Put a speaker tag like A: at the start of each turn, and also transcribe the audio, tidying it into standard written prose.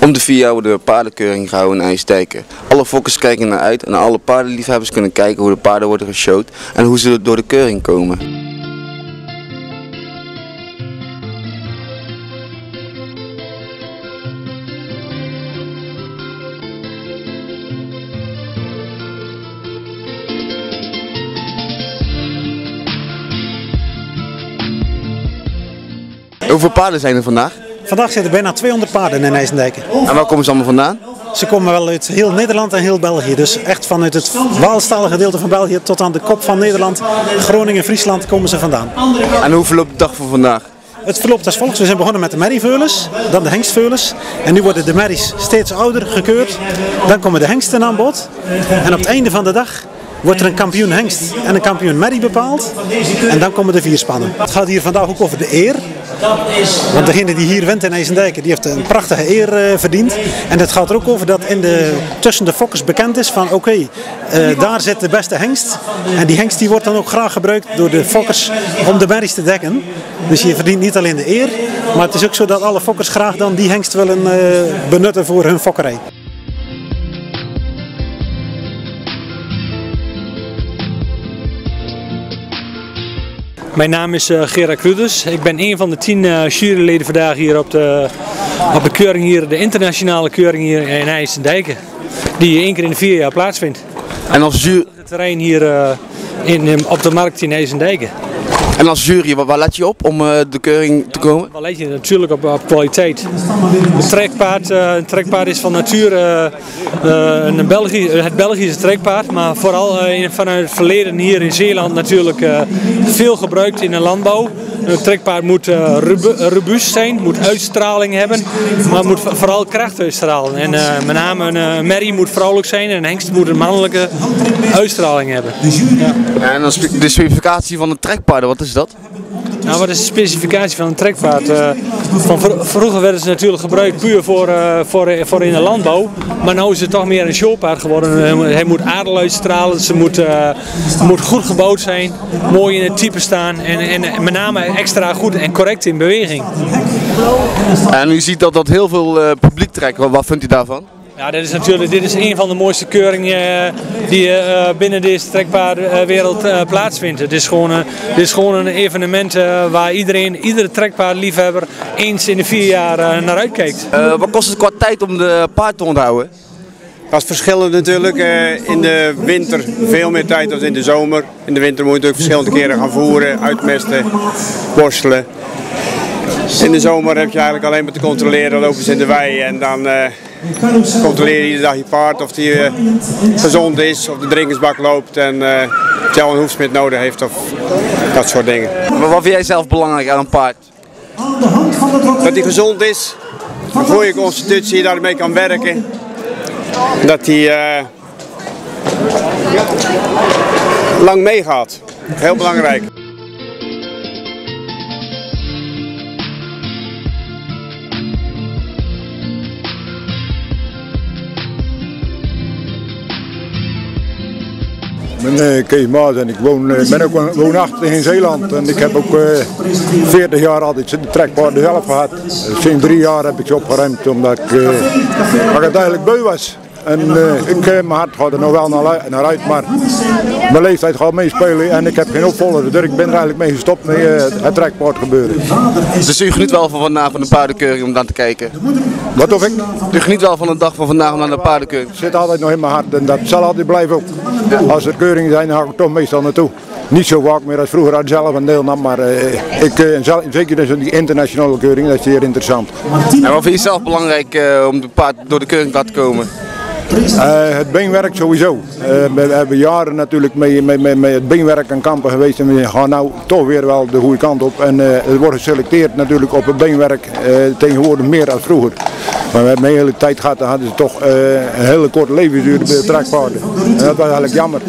A: Om de 4 jaar wordt de paardenkeuring gehouden in IJsdijken. Alle fokkers kijken naar uit en alle paardenliefhebbers kunnen kijken hoe de paarden worden geshowd en hoe ze door de keuring komen. Hoeveel paarden zijn er vandaag?
B: Vandaag zitten bijna 200 paarden in IJsdijken.
A: En waar komen ze allemaal vandaan?
B: Ze komen wel uit heel Nederland en heel België. Dus echt vanuit het Waalstalige gedeelte van België tot aan de kop van Nederland, Groningen, Friesland komen ze vandaan.
A: En hoe verloopt de dag van vandaag?
B: Het verloopt als volgt. We zijn begonnen met de merrieveulens, dan de hengstveulens. En nu worden de merries steeds ouder gekeurd. Dan komen de hengsten aan bod. En op het einde van de dag wordt er een kampioen hengst en een kampioen merrie bepaald. En dan komen de 4 spannen. Het gaat hier vandaag ook over de eer. Want degene die hier wint in IJsdijken, die heeft een prachtige eer verdiend. En het gaat er ook over dat tussen de fokkers bekend is van oké, daar zit de beste hengst. En die hengst die wordt dan ook graag gebruikt door de fokkers om de merries te dekken. Dus je verdient niet alleen de eer, maar het is ook zo dat alle fokkers graag dan die hengst willen benutten voor hun fokkerij.
C: Mijn naam is Gerard Kruders. Ik ben een van de 10 juryleden vandaag hier op de keuring hier, de internationale keuring hier in IJsdijken. Die 1 keer in de 4 jaar plaatsvindt.
A: En als jury...
C: Het terrein hier op de markt in IJsdijken.
A: En als jury, waar let je op om de keuring te komen?
C: Waar let je natuurlijk op kwaliteit. Een trekpaard is van nature het Belgische trekpaard, maar vooral vanuit het verleden hier in Zeeland natuurlijk veel gebruikt in de landbouw. Een trekpaard moet robuust zijn, moet uitstraling hebben, maar moet vooral kracht uitstralen. En met name een merrie moet vrouwelijk zijn en een hengst moet een mannelijke uitstraling hebben.
A: Ja. En dan de specificatie van een trekpaard, wat is dat?
C: Nou, wat is de specificatie van een trekpaard? Vroeger werden ze natuurlijk gebruikt puur voor in de landbouw, maar nu is het toch meer een showpaard geworden. Hij moet adel uitstralen, ze moet goed gebouwd zijn, mooi in het type staan en met name extra goed en correct in beweging.
A: En u ziet dat heel veel publiek trekt, wat vindt u daarvan?
C: Ja, dit is een van de mooiste keuringen die binnen deze trekpaardwereld plaatsvindt. Dit is gewoon een evenement waar iedere trekpaardliefhebber eens in de 4 jaar naar uitkijkt.
A: Wat kost het qua tijd om de paard te onderhouden?
D: Dat is verschillend natuurlijk. In de winter veel meer tijd dan in de zomer. In de winter moet je natuurlijk verschillende keren gaan voeren, uitmesten, borstelen. In de zomer heb je eigenlijk alleen maar te controleren, lopen ze in de wei en dan controleer je iedere dag je paard of die gezond is, of de drinkersbak loopt en of hij al een hoefsmid nodig heeft of dat soort dingen.
A: Maar wat vind jij zelf belangrijk aan een paard?
D: Dat hij gezond is, een goede constitutie, daarmee kan werken. Dat hij lang meegaat. Heel belangrijk.
E: Ik ben Kees Maas en ik ben ook woonachtig in Zeeland en ik heb ook 40 jaar altijd de trekpaarden zelf gehad. Sinds 3 jaar heb ik ze opgeruimd omdat ik eigenlijk beu was. En mijn hart gaat er nog wel naar uit, maar mijn leeftijd gaat meespelen en ik heb geen opvolger. Dus ik ben er eigenlijk mee gestopt met het trekpaard gebeuren.
A: Dus u geniet wel van vandaag van de paardenkeuring om dan te kijken?
E: Wat of ik?
A: U geniet wel van de dag van vandaag om naar de paardenkeuring?
E: Het zit altijd nog in mijn hart en dat zal altijd blijven ook. Als er keuringen zijn, dan ga ik toch meestal naartoe. Niet zo vaak meer als vroeger had zelf een deelnam, maar zeker dus die internationale keuring, dat is zeer interessant.
A: En wat vind je zelf belangrijk om de paard door de keuring te laten komen?
E: Het beenwerk sowieso. We hebben jaren natuurlijk met het beenwerk aan kampen geweest en we gaan nou toch weer wel de goede kant op. En er wordt geselecteerd natuurlijk op het beenwerk tegenwoordig meer dan vroeger. Maar we hebben een hele tijd gehad, dan hadden ze toch een hele korte levensduur bij de trekpaarden. En dat was eigenlijk jammer.